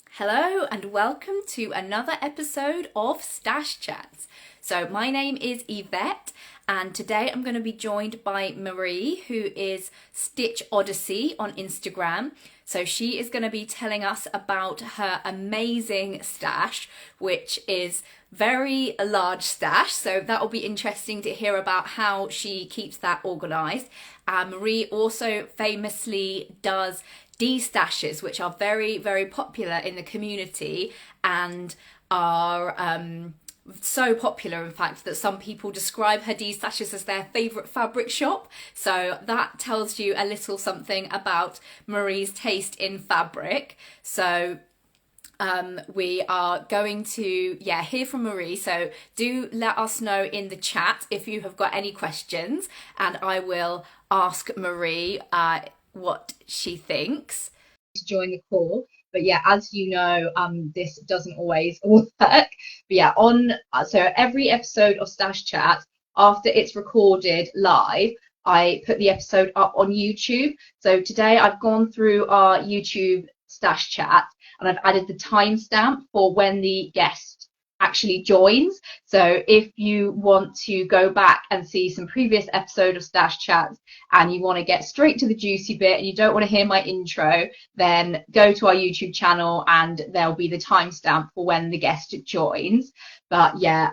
Hello and welcome to another episode of Stash Chats. So my name is Yvette and today I'm going to be joined by Marie, who is Stitch Odyssey on Instagram. So she is going to be telling us about her amazing stash, which is very a large stash. So that will be interesting to hear about how she keeps that organized. Marie also famously does destashes, which are very, very popular in the community and are so popular, in fact, that some people describe her destashes as their favourite fabric shop. So that tells you a little something about Marie's taste in fabric. So we are going to hear from Marie, so do let us know in the chat if you have got any questions and I will ask Marie what she thinks to join the call. But yeah, as you know, this doesn't always work. But yeah, so every episode of Stash Chat, after it's recorded live, I put the episode up on YouTube. So today I've gone through our YouTube Stash Chat and I've added the timestamp for when the guest actually joins. So if you want to go back and see some previous episode of Stash Chats and you want to get straight to the juicy bit and you don't want to hear my intro, then go to our YouTube channel and there'll be the timestamp for when the guest joins. But yeah,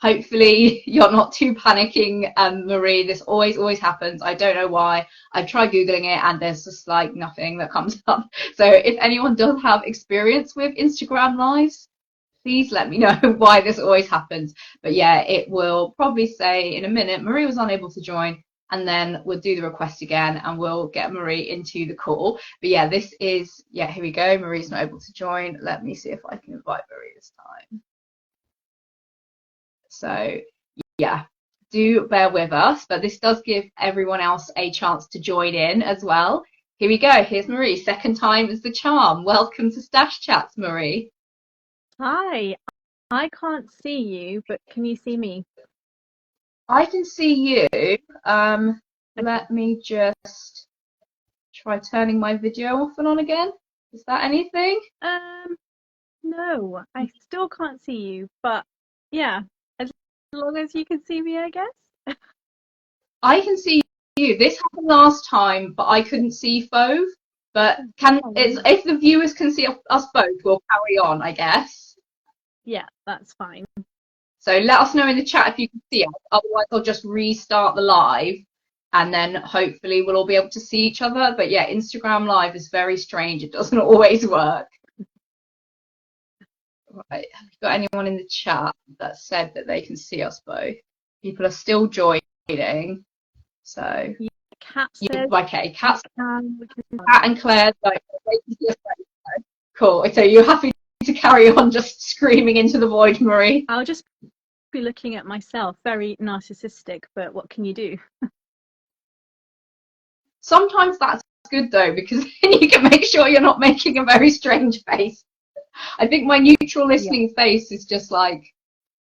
hopefully you're not too panicking, Marie. This always happens. I don't know why. I've tried Googling it and there's just like nothing that comes up. So if anyone does have experience with Instagram Lives, please let me know why this always happens. But yeah, it will probably say in a minute, Marie was unable to join, and then we'll do the request again and we'll get Marie into the call. But yeah, here we go. Marie's not able to join. Let me see if I can invite Marie this time. So yeah, do bear with us, but this does give everyone else a chance to join in as well. Here we go. Here's Marie. Second time is the charm. Welcome to Stash Chats, Marie. Hi, I can't see you, but can you see me? I can see you. Okay. Let me just try turning my video off and on again. Is that anything? Um, no, I still can't see you, but yeah, as long as you can see me, I guess. I can see you. This happened last time, but I couldn't see Fove. But can Oh, it's if the viewers can see us both, we'll carry on, I guess. yeah, that's fine. So let us know in the chat if you can see us. Otherwise, I'll just restart the live and then hopefully we'll all be able to see each other. But yeah, Instagram Live is very strange. It doesn't always work. Right. Have you got anyone in the chat that said that they can see us both? People are still joining. So Yeah, Cat yeah, says okay, we can. Cat and Claire, like, they can see us both. Cool. So you're happy to carry on just screaming into the void, Marie? I'll just be looking at myself, very narcissistic, but what can you do? Sometimes that's good though, because then you can make sure you're not making a very strange face. I think my neutral Yeah, listening face is just like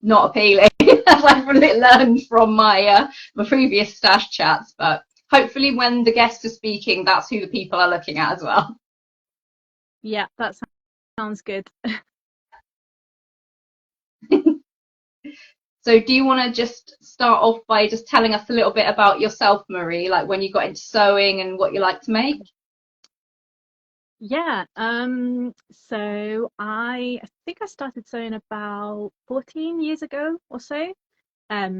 not appealing, as I've really learned from my previous stash chats. But hopefully, when the guests are speaking, that's who the people are looking at as well. yeah, that sounds good. So, do you want to just start off by just telling us a little bit about yourself, Marie, like when you got into sewing and what you like to make? Yeah, so I think I started sewing about 14 years ago or so.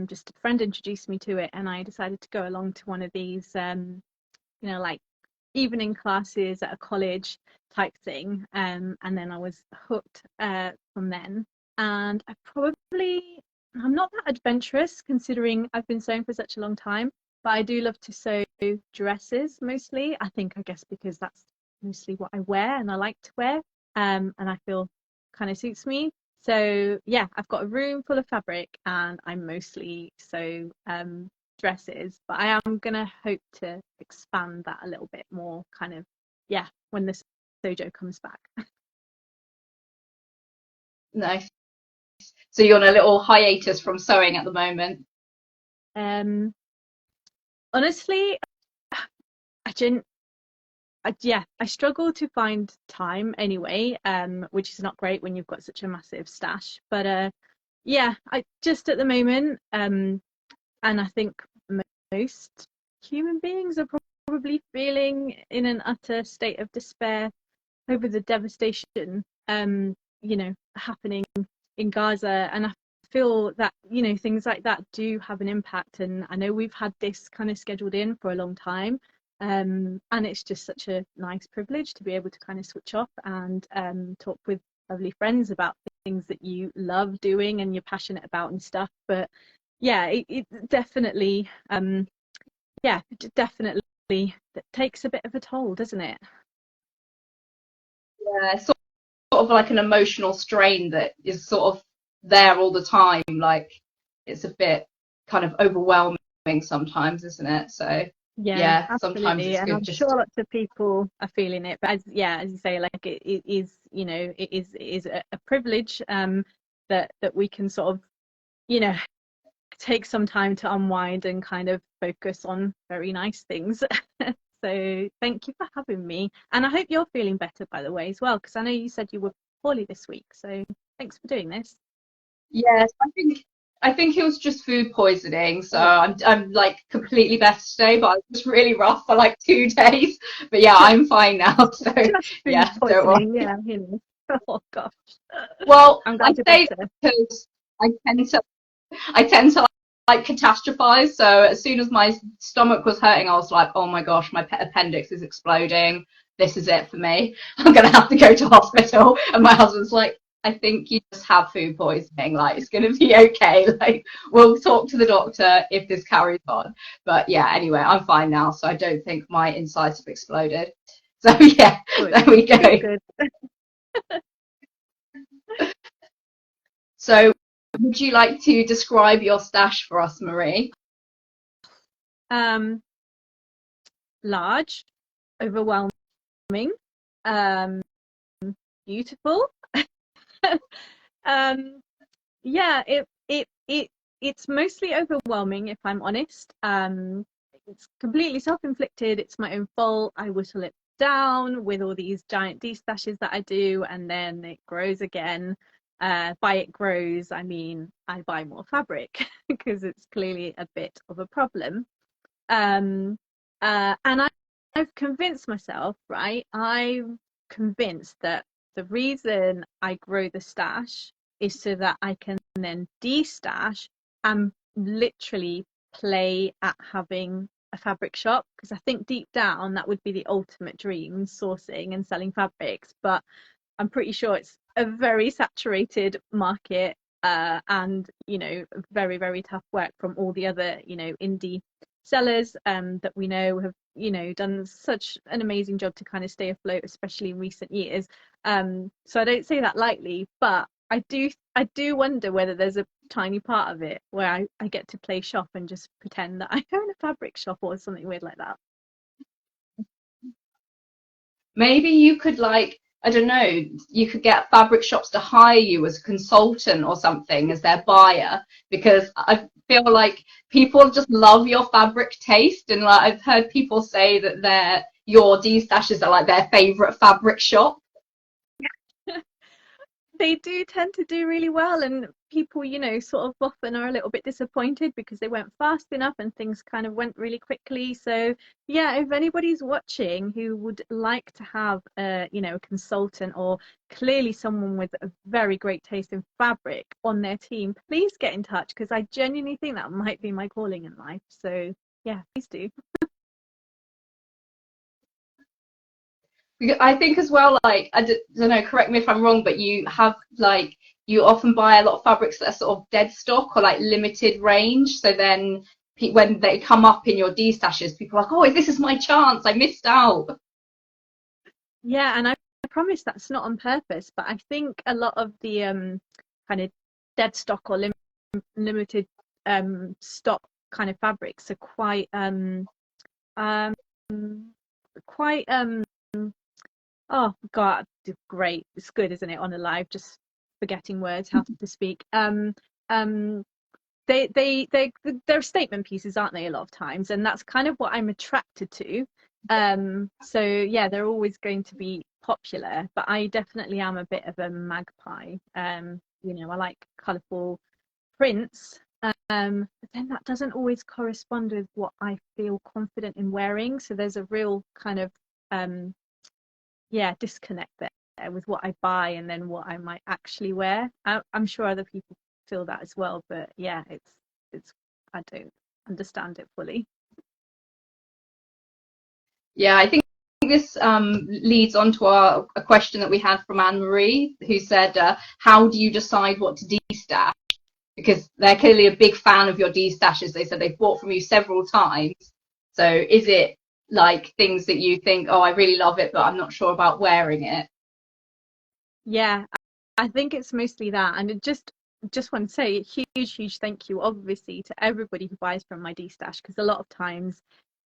Just a friend introduced me to it, and I decided to go along to one of these, like evening classes at a college type thing. And then I was hooked from then. And I'm not that adventurous considering I've been sewing for such a long time, but I do love to sew dresses mostly. I guess because that's mostly what I wear and I like to wear. And I feel kind of suits me. So yeah, I've got a room full of fabric and I mostly sew dresses, but I am gonna hope to expand that a little bit more, kind of, yeah, when the sojo comes back. Nice. So you're on a little hiatus from sewing at the moment. Um, Honestly, I didn't. I struggle to find time anyway, which is not great when you've got such a massive stash. But yeah, I just at the moment, and I think most human beings are probably feeling in an utter state of despair over the devastation, happening in Gaza. And I feel that, things like that do have an impact. And I know we've had this kind of scheduled in for a long time. And it's just such a nice privilege to be able to kind of switch off and talk with lovely friends about things that you love doing and you're passionate about and stuff. But yeah, it definitely, definitely that takes a bit of a toll, doesn't it? Yeah, it's sort of like an emotional strain that is sort of there all the time. Like it's a bit kind of overwhelming sometimes, isn't it? So Yeah, yeah, sometimes absolutely. it's And good I'm sure just lots of people are feeling it. But as you say, like it is, it is a privilege that we can sort of, you know, take some time to unwind and kind of focus on very nice things. So thank you for having me. And I hope you're feeling better, by the way, as well, because I know you said you were poorly this week. So thanks for doing this. yes, I think it was just food poisoning. So Oh, I'm like completely better today, but I was just really rough for like 2 days. But yeah, just I'm fine now. So just food yeah, don't poisoning. worry. Yeah, Oh gosh. Well, I'm I glad you're say better. that because I I tend to like catastrophize. So as soon as my stomach was hurting, I was like, oh my gosh, my appendix is exploding. This is it for me. I'm gonna have to go to hospital. And my husband's like, I think you just have food poisoning. Like it's gonna be okay. Like we'll talk to the doctor if this carries on. But yeah, anyway, I'm fine now, so I don't think my insides have exploded. So yeah, Good. there we Good, go. good. So would you like to describe your stash for us, Marie? Um, Large, overwhelming, um, beautiful. Um, yeah, it's mostly overwhelming if I'm honest. It's completely self-inflicted. It's my own fault. I whittle it down with all these giant destashes that I do, and then it grows again. By it grows, I mean I buy more fabric because it's clearly a bit of a problem. Um, and I've convinced myself, right? I'm convinced that the reason I grow the stash is so that I can then destash and literally play at having a fabric shop. Because I think deep down that would be the ultimate dream, sourcing and selling fabrics. But I'm pretty sure it's a very saturated market, and very very tough work from all the other indie sellers that we know have done such an amazing job to kind of stay afloat, especially in recent years. So I don't say that lightly, but I do wonder whether there's a tiny part of it where I get to play shop and just pretend that I own a fabric shop or something weird like that. Maybe you could like, I don't know, you could get fabric shops to hire you as a consultant or something as their buyer because I feel like people just love your fabric taste and like I've heard people say that your D stashes are like their favorite fabric shop. They do tend to do really well, and people, sort of often are a little bit disappointed because they weren't fast enough and things kind of went really quickly. So, yeah, if anybody's watching who would like to have a consultant or clearly someone with a very great taste in fabric on their team, please get in touch because I genuinely think that might be my calling in life. So, yeah, please do. I think as well, like, don't know, correct me if I'm wrong, but you have like, you often buy a lot of fabrics that are sort of dead stock or like limited range. So then when they come up in your D stashes, people are like, oh, this is my chance. I missed out. Yeah, and I promise that's not on purpose, but I think a lot of the kind of dead stock or limited stock kind of fabrics are um quite oh God, great. It's good, isn't it, on a live, just forgetting words, how to speak. Um they're statement pieces, aren't they, a lot of times, and that's kind of what I'm attracted to. So yeah, they're always going to be popular, but I definitely am a bit of a magpie. I like colourful prints, but then that doesn't always correspond with what I feel confident in wearing. So there's a real kind of um, yeah, disconnect there with what I buy and then what I might actually wear. I'm sure other people feel that as well, but yeah, it's I don't understand it fully. Yeah, I think this leads on to a question that we had from Anne Marie, who said, "How do you decide what to destash?" Because they're clearly a big fan of your destashes. They said they've bought from you several times. So is it like things that you think, oh, I really love it, but I'm not sure about wearing it? Yeah, I think it's mostly that, and it just want to say a huge thank you, obviously, to everybody who buys from my D stash, because a lot of times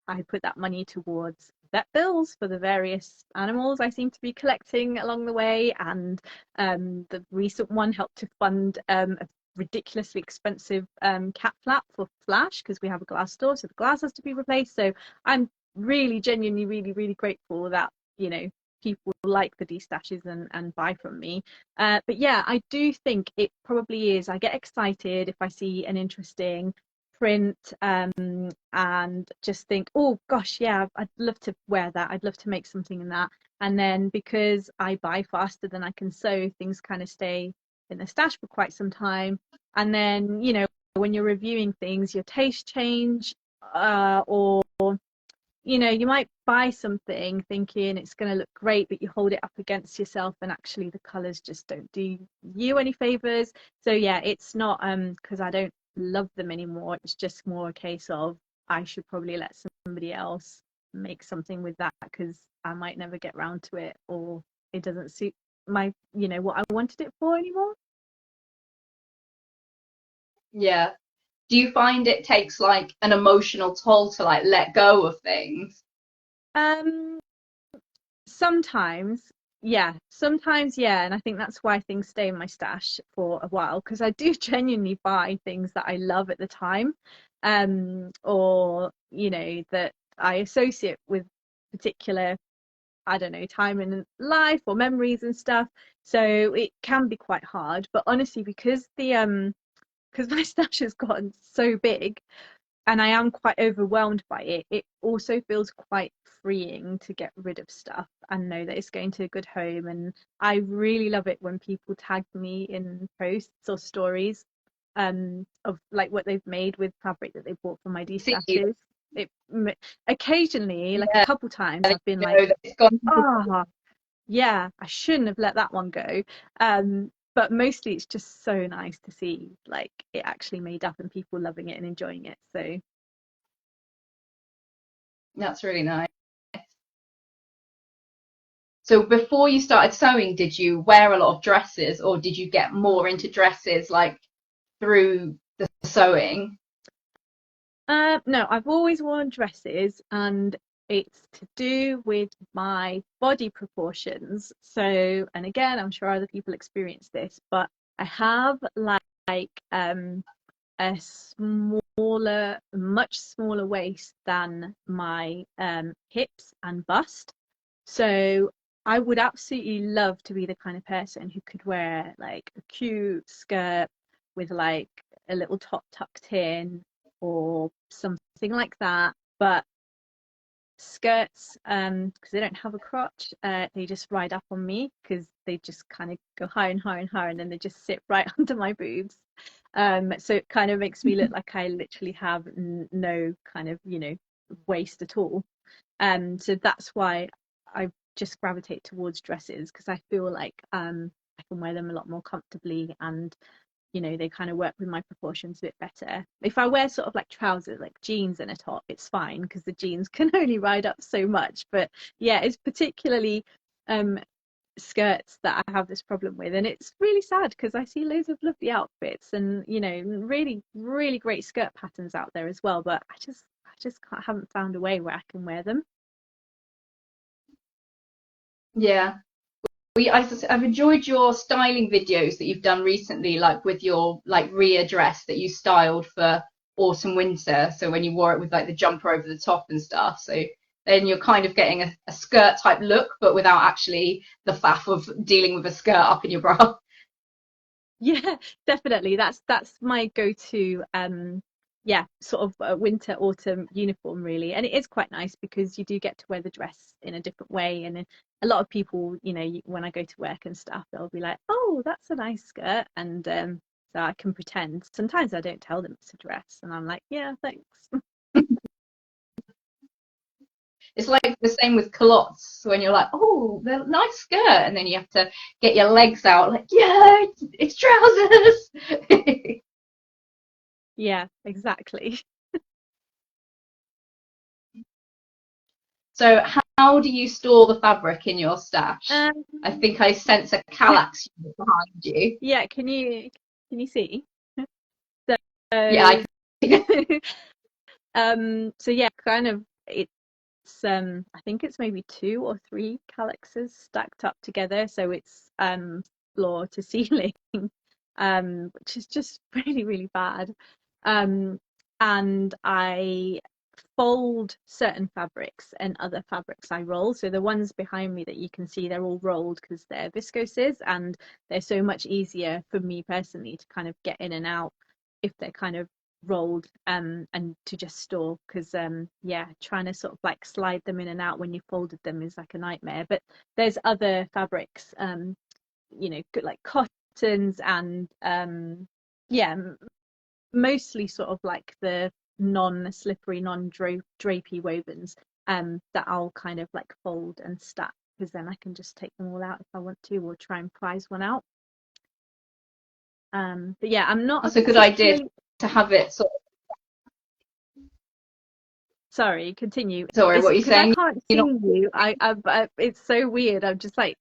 I put that money towards vet bills for the various animals I seem to be collecting along the way, and the recent one helped to fund a ridiculously expensive cat flap for Flash because we have a glass door, so the glass has to be replaced. So I'm really genuinely really grateful that people like the destashes and buy from me. But yeah, I do think it probably is. I get excited if I see an interesting print and just think, oh gosh, yeah, I'd love to wear that. I'd love to make something in that. And then because I buy faster than I can sew, things kind of stay in the stash for quite some time. And then, when you're reviewing things, your taste change, or you might buy something thinking it's going to look great, but you hold it up against yourself and actually the colors just don't do you any favors. So yeah, it's not because I don't love them anymore. It's just more a case of I should probably let somebody else make something with that because I might never get round to it, or it doesn't suit my, what I wanted it for anymore. Yeah. Do you find it takes like an emotional toll to like let go of things? Um, sometimes, yeah, and I think that's why things stay in my stash for a while because I do genuinely buy things that I love at the time, or that I associate with particular, I don't know, time in life or memories and stuff. So it can be quite hard, but honestly, because my stash has gotten so big, and I am quite overwhelmed by it, it also feels quite freeing to get rid of stuff and know that it's going to a good home. And I really love it when people tag me in posts or stories of like what they've made with fabric that they bought from my See, destashes. It occasionally, like a yeah, couple times, I've been you like, know that it's gone. oh, yeah, I shouldn't have let that one go. But mostly it's just so nice to see like it actually made up and people loving it and enjoying it. So That's really nice. So before you started sewing, did you wear a lot of dresses, or did you get more into dresses like through the sewing? no, I've always worn dresses, and it's to do with my body proportions. So, and again, I'm sure other people experience this, but I have like a much smaller waist than my hips and bust. So I would absolutely love to be the kind of person who could wear like a cute skirt with like a little top tucked in or something like that. But skirts, because they don't have a crotch, they just ride up on me because they just kind of go higher and higher and higher, and then they just sit right under my boobs. So it kind of makes me look like I literally have no kind of, waist at all. So that's why I just gravitate towards dresses because I feel like I can wear them a lot more comfortably, and they kind of work with my proportions a bit better. If I wear sort of like trousers, like jeans and a top, it's fine because the jeans can only ride up so much. But yeah, it's particularly um skirts that I have this problem with, and it's really sad because I see loads of lovely outfits and really great skirt patterns out there as well, but I just haven't found a way where I can wear them. Yeah. I've enjoyed your styling videos that you've done recently, like with your like Rhea dress that you styled for autumn winter. So when you wore it with like the jumper over the top and stuff. So then you're kind of getting a skirt type look, but without actually the faff of dealing with a skirt up in your bra. Yeah, definitely. That's my go-to yeah, sort of winter autumn uniform really. And it is quite nice because you do get to wear the dress in a different way. And a lot of people, you know, when I go to work and stuff, they'll be like, "Oh, that's a nice skirt." And so I can pretend. Sometimes I don't tell them it's a dress and I'm like, "Yeah, thanks." It's like the same with culottes when you're like, oh, they're nice skirt, and then you have to get your legs out, like, yeah, it's trousers. Yeah, exactly. So how do you store the fabric in your stash? Um, I think I sense a Kallax unit behind you. yeah, can you see? Yeah, So I so yeah, kind of it's I think it's maybe two or three calyxes stacked up together, so it's floor to ceiling, which is just really, really bad. Um, and I fold certain fabrics and other fabrics I roll. So the ones behind me that you can see, they're all rolled because they're viscoses and they're so much easier for me personally to kind of get in and out if they're kind of rolled and to just store because yeah, trying to sort of like slide them in and out when you folded them is like a nightmare. But there's other fabrics, you know, like cottons and yeah, mostly sort of like the non-slippery, non-drapey wovens that I'll kind of like fold and stack because then I can just take them all out if I want to or try and prize one out. But yeah, I'm not a that's a good idea particularly to have it sort sorry, continue. of, sorry, It's what are you because I saying? can't You're see not, you. It's so weird. I'm just like,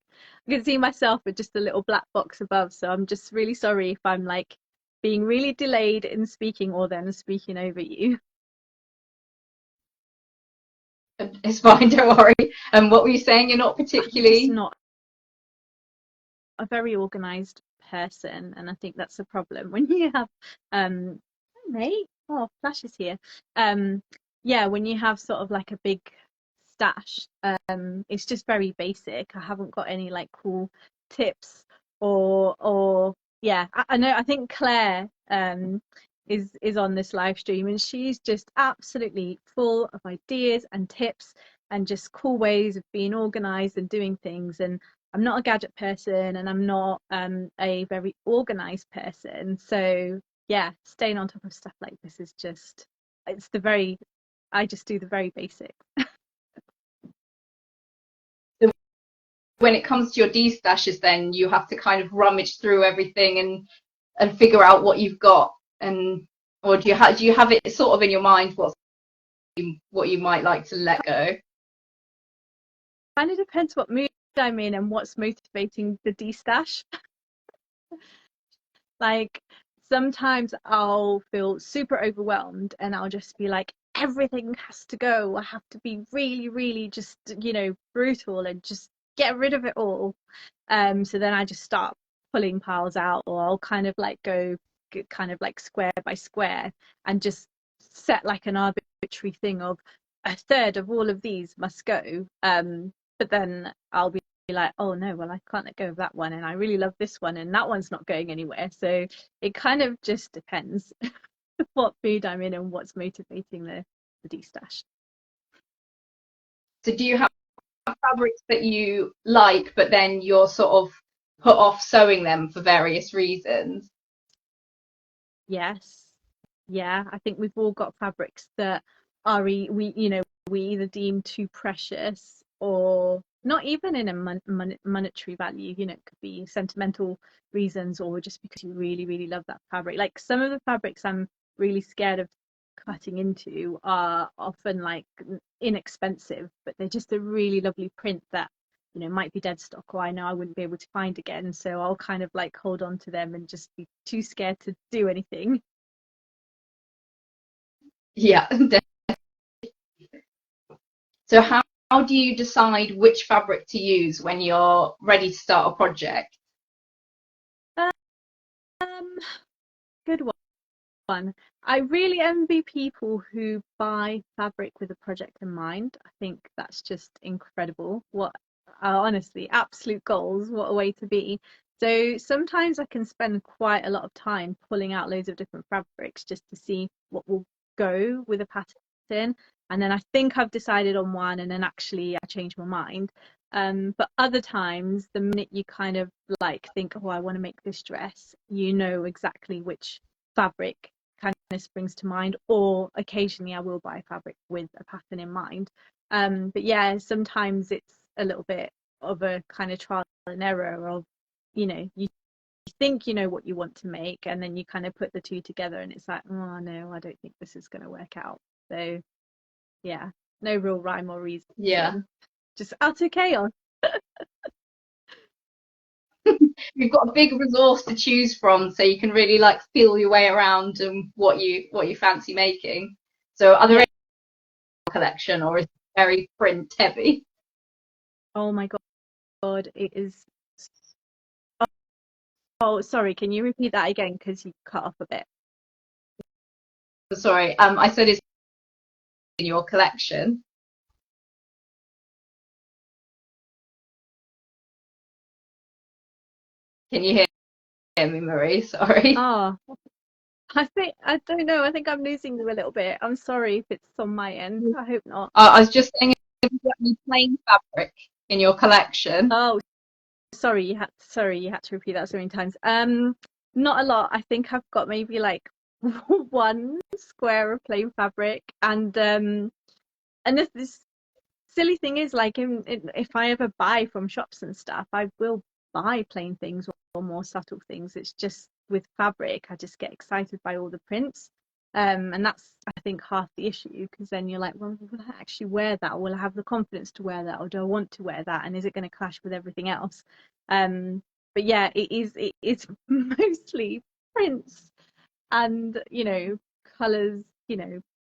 I can see myself with just a little black box above. So I'm just really sorry if I'm like being really delayed in speaking or then speaking over you. it's fine, don't worry. And what were you saying? You're not I'm just particularly. not a very organized person, and I think that's a problem when you have hey, mate, oh, Flash is here. Um, yeah, when you have sort of like a big stash, it's just very basic. I haven't got any like cool tips or yeah, I know I think Claire is on this live stream and she's just absolutely full of ideas and tips and just cool ways of being organized and doing things. And I'm not a gadget person and I'm not a very organized person. So yeah, staying on top of stuff like this is just it's the very I just do the very basic. When it comes to your destashes, then you have to kind of rummage through everything and figure out what you've got, and or do you have it sort of in your mind what you might like to let go? Kind of depends what mood I'm in and what's motivating the destash. Like sometimes I'll feel super overwhelmed and I'll just be like, everything has to go. I have to be really, really just, you know, brutal and just get rid of it all. So then I just start pulling piles out, or I'll kind of like go kind of like square by square and just set like an arbitrary thing of a third of all of these must go. But then I'll be like, oh no, well I can't let go of that one, and I really love this one, and that one's not going anywhere. So it kind of just depends what mood I'm in and what's motivating the destash. So do you have fabrics that you like, but then you're sort of put off sewing them for various reasons? Yes. Yeah, I think we've all got fabrics that are we you know we either deem too precious or not even in a monetary value. You know, it could be sentimental reasons or just because you really, really love that fabric. Like some of the fabrics I'm really scared of cutting into are often like inexpensive, but they're just a really lovely print that you know might be dead stock or I know I wouldn't be able to find again. So I'll kind of like hold on to them and just be too scared to do anything. Yeah. So how do you decide which fabric to use when you're ready to start a project? Um, Good fun. I really envy people who buy fabric with a project in mind. I think that's just incredible. What honestly, absolute goals. What a way to be. So sometimes I can spend quite a lot of time pulling out loads of different fabrics just to see what will go with a pattern. And then I think I've decided on one, and then actually I change my mind. But other times, the minute you kind of like think, oh, I want to make this dress, you know exactly which fabric kind of springs to mind, or occasionally I will buy fabric with a pattern in mind. But yeah, sometimes it's a little bit of a kind of trial and error of, you think you know what you want to make, and then you kind of put the two together and it's like, oh no, I don't think this is going to work out. So yeah, no real rhyme or reason. Yeah. Just utter chaos. You've got a big resource to choose from, so you can really like feel your way around and what you fancy making. So are there any collection, or is it very print heavy? Oh my God, it is. Oh, sorry, can you repeat that again? Because you cut off a bit. Sorry, I said is in your collection. Can you hear me, Marie? Sorry. Ah, I don't know. I think I'm losing you a little bit. I'm sorry if it's on my end. I hope not. I was just saying, if you've got any plain fabric in your collection. Oh, sorry, you had to repeat that so many times. Not a lot. I think I've got maybe like one square of plain fabric, and this silly thing is like if I ever buy from shops and stuff, I will buy plain things or more subtle things. It's just with fabric, I just get excited by all the prints. And that's, I think, half the issue, because then you're like, well, will I actually wear that? Or will I have the confidence to wear that? Or do I want to wear that? And is it going to clash with everything else? But yeah, it's mostly prints and, colours,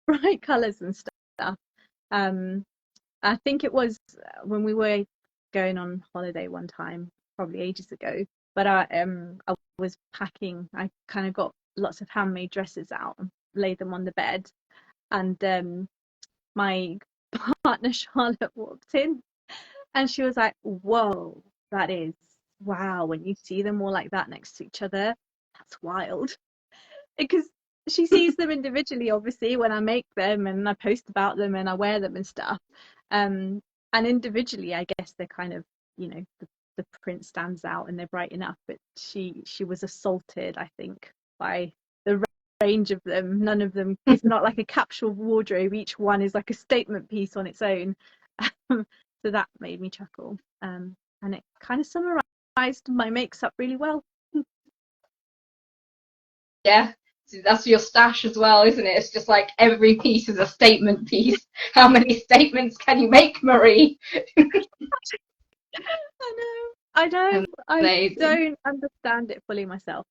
bright colours and stuff. Um, I think it was when we were going on holiday one time, probably ages ago. But I was packing. I kind of got lots of handmade dresses out and laid them on the bed, and my partner Charlotte walked in, and she was like, "Whoa, that is wow! When you see them all like that next to each other, that's wild." Because she sees them individually, obviously, when I make them and I post about them and I wear them and stuff. And individually, I guess they're kind of, the print stands out and they're bright enough. But she was assaulted, I think, by the range of them. None of them, it's not like a capsule wardrobe. Each one is like a statement piece on its own. So that made me chuckle. And it kind of summarized my makes up really well. Yeah, that's your stash as well, isn't it? It's just like every piece is a statement piece. How many statements can you make, Marie? I know. Amazing. I don't understand it fully myself.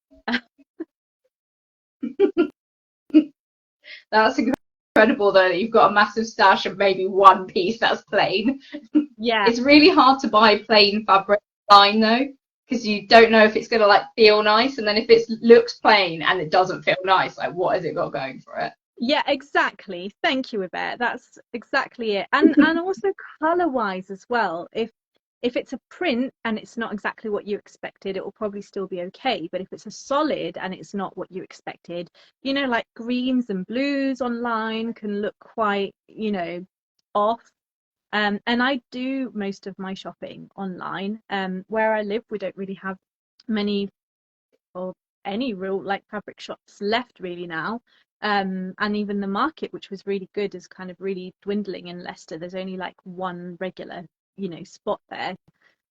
That's incredible, though, that you've got a massive stash of maybe one piece that's plain. Yeah. It's really hard to buy plain fabric online, though, because you don't know if it's going to like feel nice, and then if it looks plain and it doesn't feel nice, like what has it got going for it? Yeah, exactly. Thank you, Yvette. That's exactly it. And also color wise as well. If it's a print and it's not exactly what you expected, it will probably still be okay. But if it's a solid and it's not what you expected, like greens and blues online can look quite, off. And I do most of my shopping online. Where I live, we don't really have many or any real like fabric shops left really now. And even the market, which was really good, is kind of really dwindling in Leicester. There's only like one regular, spot there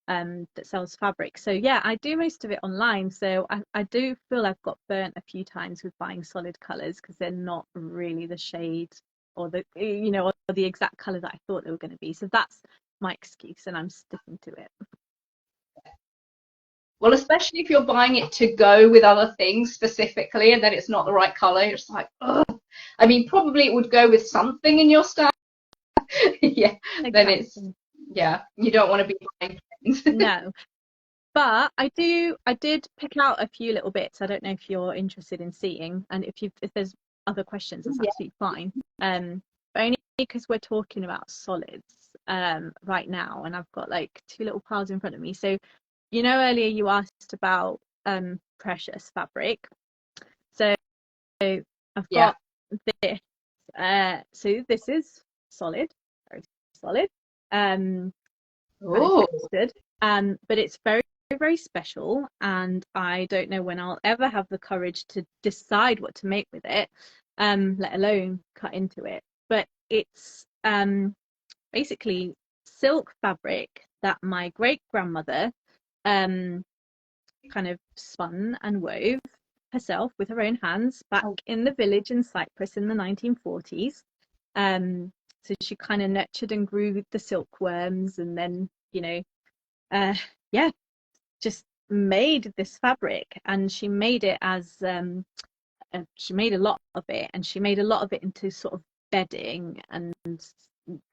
that sells fabric. So yeah, I do most of it online. So I do feel I've got burnt a few times with buying solid colours because they're not really the shade or the or the exact colour that I thought they were going to be. So that's my excuse, and I'm sticking to it. Well, especially if you're buying it to go with other things specifically, and then it's not the right color, you're just like, ugh. I mean, probably it would go with something in your style. Yeah, exactly. Then it's, yeah, you don't want to be buying things. No. But I did pick out a few little bits. I don't know if you're interested in seeing, and if there's other questions, that's Yeah. absolutely fine. But only because we're talking about solids right now, and I've got like two little piles in front of me. So, you know, earlier you asked about precious fabric. So I've Yeah. got this. So this is solid, very solid. Kind of Oh, textured. But it's very, very special, and I don't know when I'll ever have the courage to decide what to make with it, let alone cut into it. But it's basically silk fabric that my great grandmother um kind of spun and wove herself with her own hands back oh, in the village in Cyprus in the 1940s. So she kind of nurtured and grew the silkworms, and then, uh, yeah, just made this fabric, and she made it as she made a lot of it, and she made a lot of it into sort of bedding and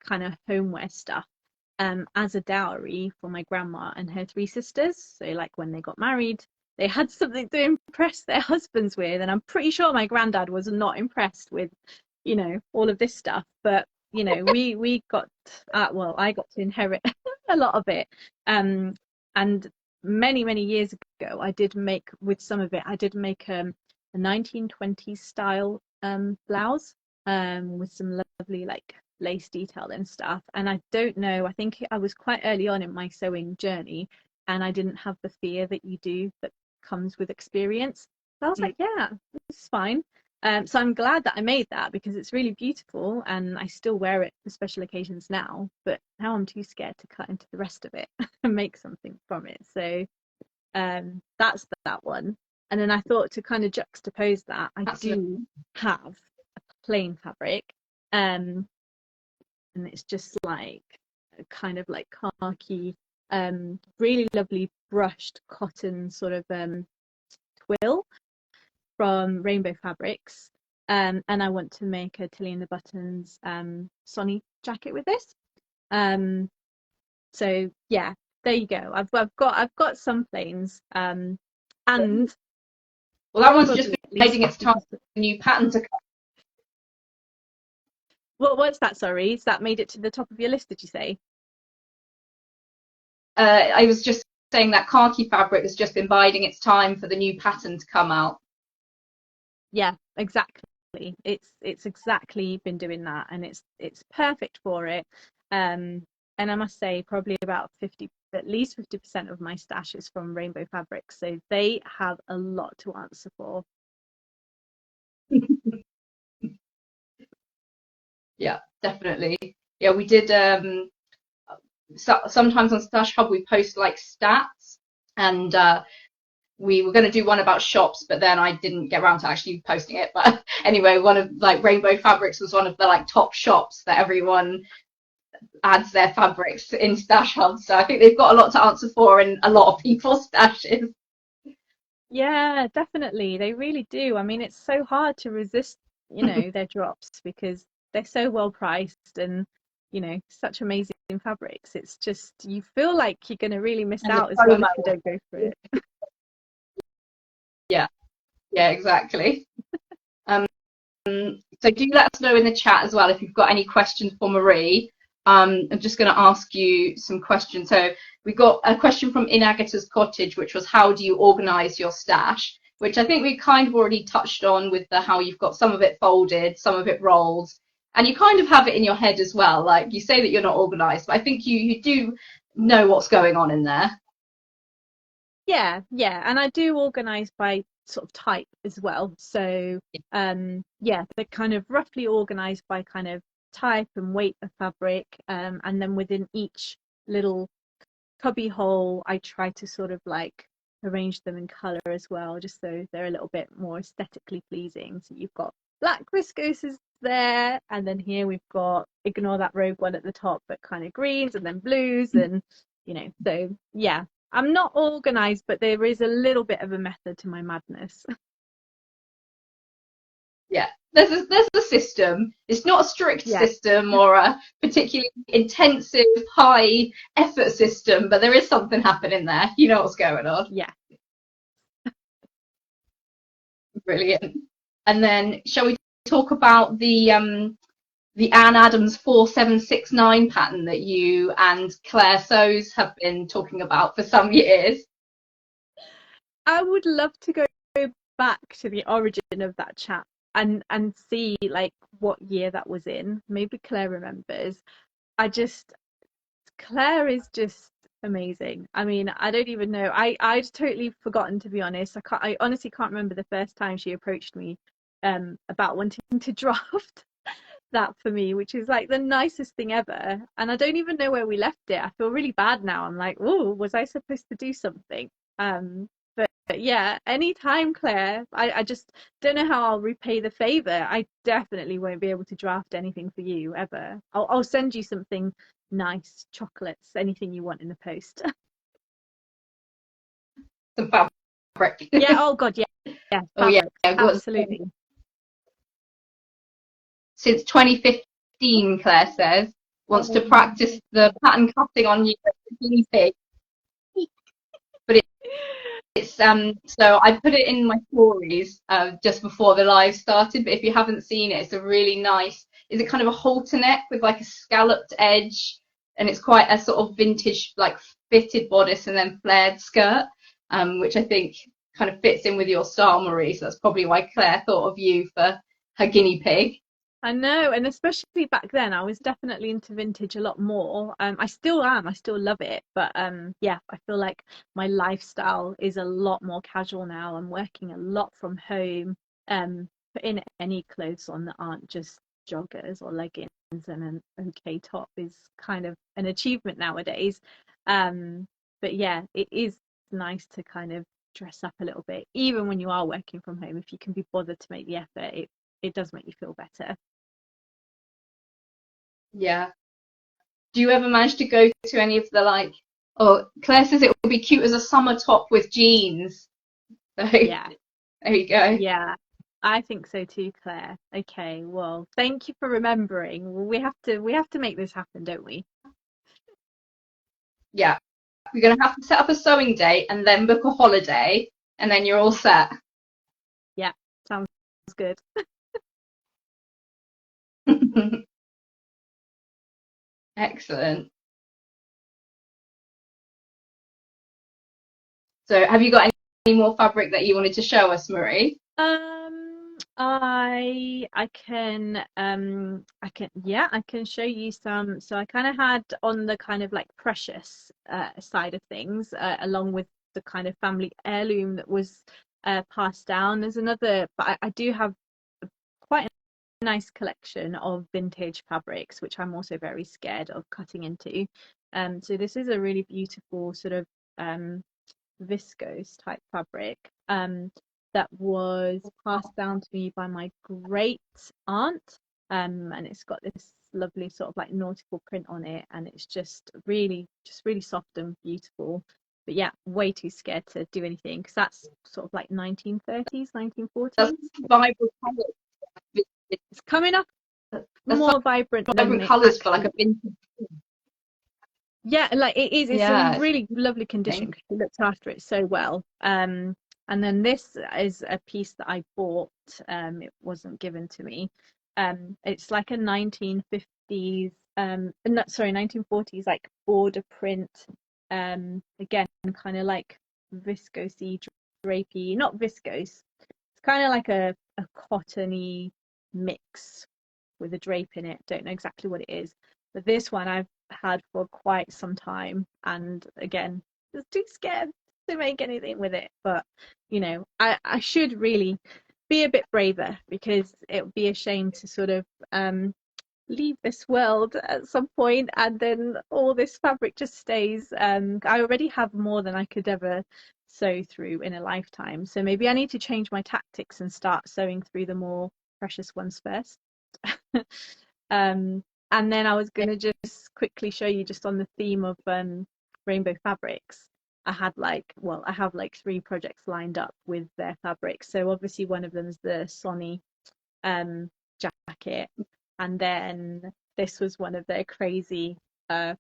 kind of homeware stuff, as a dowry for my grandma and her three sisters. So like when they got married, they had something to impress their husbands with, and I'm pretty sure my granddad was not impressed with, all of this stuff. But we got well, I got to inherit a lot of it. And many years ago, I did make with some of it. I did make a 1920s style blouse with some lovely like lace detail and stuff. And I don't know, I think I was quite early on in my sewing journey, and I didn't have the fear that you do that comes with experience. So I was mm, like, yeah, this is fine. So I'm glad that I made that, because it's really beautiful and I still wear it for special occasions now. But now I'm too scared to cut into the rest of it and make something from it. So that's that one. And then I thought, to kind of juxtapose that, I absolutely. do have a plain fabric, um, and it's just like a kind of like khaki, really lovely brushed cotton sort of twill from Rainbow Fabrics. And I want to make a Tilly and the Buttons Sonny jacket with this. So yeah, there you go. I've got some planes, and Well, that one's just probably been at least biding its time 50%. for a new pattern to come. What's that? Sorry, is that made it to the top of your list? Did you say? I was just saying that khaki fabric has just been biding its time for the new pattern to come out. Yeah, exactly. It's exactly been doing that, and it's perfect for it. And I must say, probably about 50, at least 50% of my stash is from Rainbow Fabrics, so they have a lot to answer for. Yeah, definitely. Yeah, we did. Sometimes on Stash Hub we post like stats, and we were going to do one about shops, but then I didn't get around to actually posting it. But anyway, one of like Rainbow Fabrics was one of the like top shops that everyone adds their fabrics in Stash Hub. So I think they've got a lot to answer for in a lot of people's stashes. Yeah, definitely. They really do. I mean, it's so hard to resist, their drops, because they're so well priced, and, such amazing fabrics. It's just, you feel like you're going to really miss And the out as well promo. if you don't go for it. Yeah, yeah, exactly. Um, so do let us know in the chat as well if you've got any questions for Marie. I'm just going to ask you some questions. So we got a question from Inagata's Cottage, which was, how do you organize your stash? Which I think we kind of already touched on with the how you've got some of it folded, some of it rolled, and you kind of have it in your head as well. Like you say that you're not organized, but I think you do know what's going on in there. Yeah. And I do organize by sort of type as well. So, yeah, they're kind of roughly organized by kind of type and weight of fabric. And then within each little cubby hole, I try to sort of like arrange them in color as well, just so they're a little bit more aesthetically pleasing. So you've got black viscoses there, and then here we've got, ignore that rogue one at the top, but kind of greens and then blues, and so yeah. I'm not organized, but there is a little bit of a method to my madness. Yeah, there's a system. It's not a strict Yeah. system or a particularly intensive, high effort system, but there is something happening there. You know what's going on. Yeah. Brilliant. And then, shall we talk about the Anne Adams 4769 pattern that you and Claire Sows have been talking about for some years? I would love to go back to the origin of that chat and see like what year that was in. Maybe Claire remembers. I just Claire is just amazing. I mean, I don't even know. I'd totally forgotten, to be honest. I honestly can't remember the first time she approached me about wanting to draft that for me, which is like the nicest thing ever. And I don't even know where we left it. I feel really bad now. I'm like, oh, was I supposed to do something? But yeah, anytime, Claire. I just don't know how I'll repay the favor. I definitely won't be able to draft anything for you ever. I'll send you something nice, chocolates, anything you want in the post. Some fabric. Yeah, oh God, yeah. Yeah, Oh yeah, fabrics. it was Absolutely. since 2015. Claire says wants to Oh. practice the pattern cutting on you as a guinea pig, but it's so I put it in my stories just before the live started, but if you haven't seen it, it's a really nice, is it kind of a halter neck with like a scalloped edge, and it's quite a sort of vintage like fitted bodice and then flared skirt, which I think kind of fits in with your style, Marie, so that's probably why Claire thought of you for her guinea pig. I know, and especially back then, I was definitely into vintage a lot more. I still am, I still love it, but yeah, I feel like my lifestyle is a lot more casual now. I'm working a lot from home, putting any clothes on that aren't just joggers or leggings and an okay top is kind of an achievement nowadays. But yeah, it is nice to kind of dress up a little bit, even when you are working from home. If you can be bothered to make the effort, it does make you feel better. Yeah. Do you ever manage to go to any of the like? Oh, Claire says it would be cute as a summer top with jeans. So Yeah, there you go. yeah, I think so too, Claire. Okay, well, thank you for remembering. Well, we have to make this happen, don't we? Yeah. You're going to have to set up a sewing date and then book a holiday, and then you're all set. Yeah, sounds good. Excellent. So, have you got any more fabric that you wanted to show us, Marie? I can show you some. So I kind of had on the kind of like precious side of things, along with the kind of family heirloom that was passed down. There's another, but I do have quite a nice collection of vintage fabrics, which I'm also very scared of cutting into. So this is a really beautiful sort of viscose type fabric that was passed down to me by my great aunt. And it's got this lovely sort of like nautical print on it, and it's just really soft and beautiful. But yeah, way too scared to do anything because that's sort of like 1930s, That's 1940s. vibrant colours. It's coming up That's more vibrant than vibrant it colours for like actually. a vintage. Yeah, like it is. It's Yeah, in it's really lovely condition amazing. because she looked after it so well. And then this is a piece that I bought. It wasn't given to me. It's like a 1950s, no, sorry, 1940s like border print. Again, kind of like viscosy, drapey, not viscose. It's kind of like a cottony mix with a drape in it. Don't know exactly what it is, but this one I've had for quite some time, and again, just too scared to make anything with it. But I should really be a bit braver because it would be a shame to sort of leave this world at some point and then all this fabric just stays. I already have more than I could ever sew through in a lifetime, so maybe I need to change my tactics and start sewing through the more precious ones first. Um, and then I was going to just quickly show you just on the theme of rainbow fabrics. I have like three projects lined up with their fabrics. So obviously one of them is the Sonny jacket, and then this was one of their crazy kind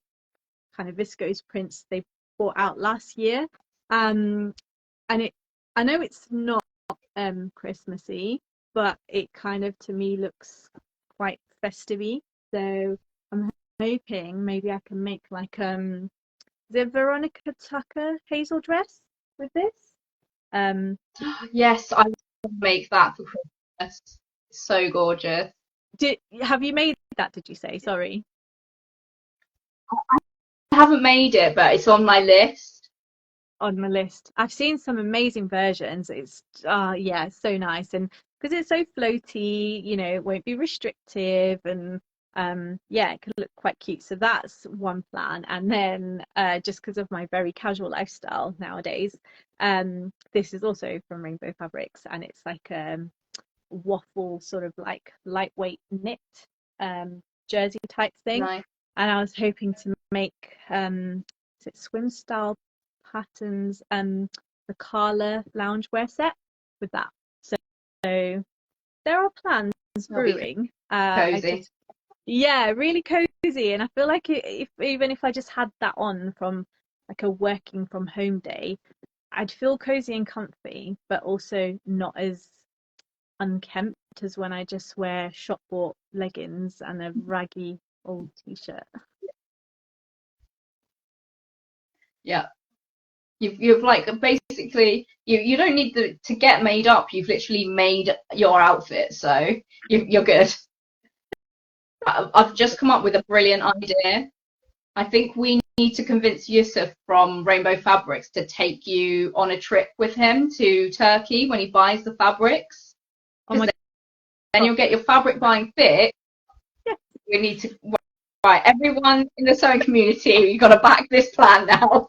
of viscose prints they brought out last year. And I know it's not Christmassy, but it kind of to me looks quite festive-y. So I'm hoping maybe I can make like the Veronica Tucker hazel dress with this. Yes, I will make that for Christmas. It's so gorgeous. Have you made that, did you say? Sorry. I haven't made it, but it's on my list. On my list. I've seen some amazing versions. It's yeah, it's so nice, and because it's so floaty, it won't be restrictive, and yeah, it could look quite cute. So that's one plan. And then just because of my very casual lifestyle nowadays, this is also from Rainbow Fabrics, and it's like waffle sort of like lightweight knit jersey type thing. Nice. And I was hoping to make is it swim style patterns, the Carla loungewear set with that. So there are plans brewing. Cozy. Yeah, really cozy. And I feel like even if I just had that on from like a working from home day, I'd feel cozy and comfy, but also not as unkempt as when I just wear shop bought leggings and a raggy old t-shirt. Yeah. You've like basically you don't need to get made up. You've literally made your outfit, so you're good. I've just come up with a brilliant idea. I think we need to convince Yusuf from Rainbow Fabrics to take you on a trip with him to Turkey when he buys the fabrics. Then you'll get your fabric buying fixed. Yeah. We need to, right, everyone in the sewing community, you've got to back this plan now.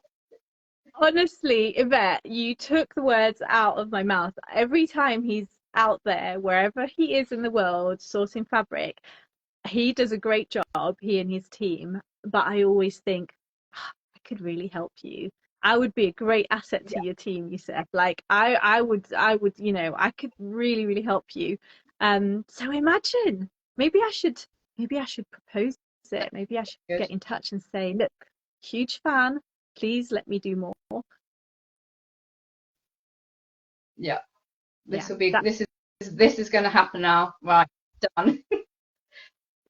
Honestly, Yvette, you took the words out of my mouth. Every time he's out there, wherever he is in the world, sourcing fabric, he does a great job, he and his team. But I always think, I could really help you. I would be a great asset to your team, Yusuf. Like I would, I could really, really help you. So imagine, maybe I should propose it. Maybe I should get in touch and say, look, huge fan. Please let me do more. Yeah, this is going to happen now. Right, done.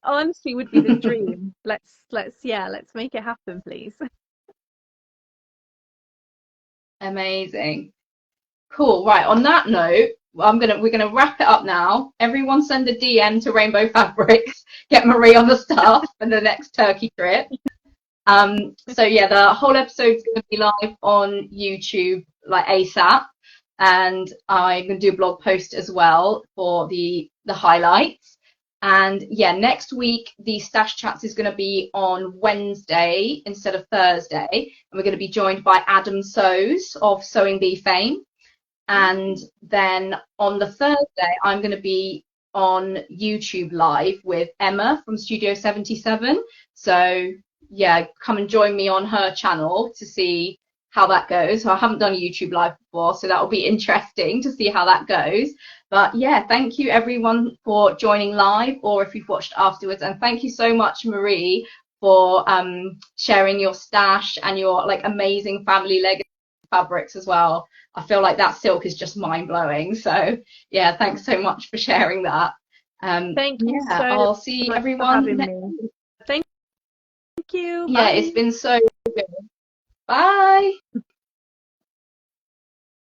Honestly, would be the dream. Let's make it happen, please. Amazing, cool. Right, on that note, we're gonna wrap it up now. Everyone send a DM to Rainbow Fabrics. Get Marie on the staff for the next Turkey trip. So yeah, the whole episode's going to be live on YouTube like ASAP, and I'm going to do a blog post as well for the highlights. And yeah, next week the Stash Chats is going to be on Wednesday instead of Thursday, and we're going to be joined by Adam Sews of Sewing Bee fame. And then on the Thursday, I'm going to be on YouTube live with Emma from Studio 77. So yeah, come and join me on her channel to see how that goes. So I haven't done a YouTube live before, so that will be interesting to see how that goes. But yeah, thank you everyone for joining live, or if you've watched afterwards. And thank you so much, Marie, for sharing your stash and your like amazing family legacy fabrics as well. I feel like that silk is just mind-blowing. So yeah, thanks so much for sharing that. Thank you so I'll see much everyone for having me. Thank you. Yeah, Bye. it's been so good. Bye.